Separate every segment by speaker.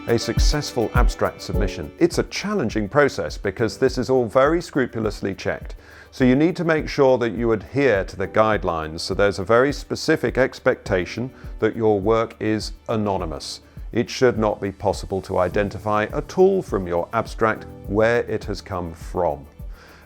Speaker 1: A successful abstract submission. It's a challenging process because this is all very scrupulously checked. So you need to make sure that you adhere to the guidelines. So there's a very specific expectation that your work is anonymous. It should not be possible to identify at all from your abstract where it has come from.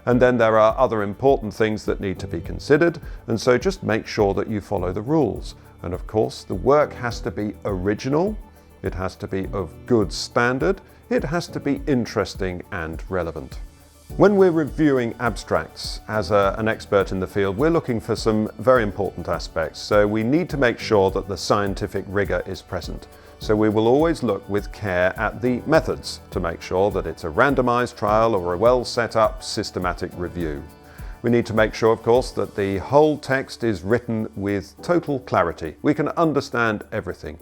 Speaker 1: And then there are other important things that need to be considered, and so just make sure that you follow the rules. And of course, the work has to be original, it has to be of good standard, it has to be interesting and relevant. When we're reviewing abstracts as an expert in the field, we're looking for some very important aspects. So we need to make sure that the scientific rigor is present. So we will always look with care at the methods to make sure that it's a randomized trial or a well set up systematic review. We need to make sure, of course, that the whole text is written with total clarity. We can understand everything.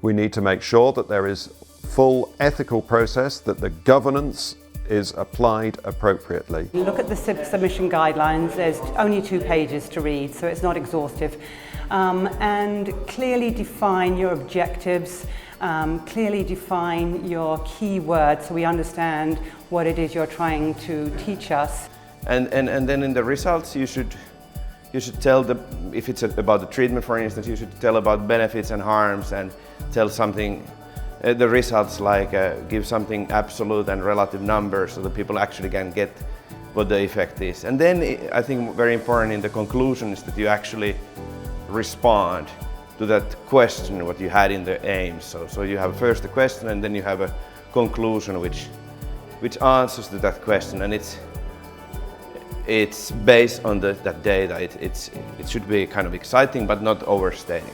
Speaker 1: We need to make sure that there is full ethical process, that the governance is applied appropriately.
Speaker 2: Look at the submission guidelines. There's only 2 pages to read, so it's not exhaustive. And clearly define your objectives, clearly define your key words so we understand what it is you're trying to teach us.
Speaker 3: And then in the results you should tell if it's about the treatment, for instance, you should tell about benefits and harms and tell something. The results, like give something absolute and relative numbers so that people actually can get what the effect is. And then I think very important in the conclusion is that you actually respond to that question what you had in the aims. So you have first the question and then you have a conclusion which answers to that question, and it's based on that data. It should be kind of exciting but not overstating.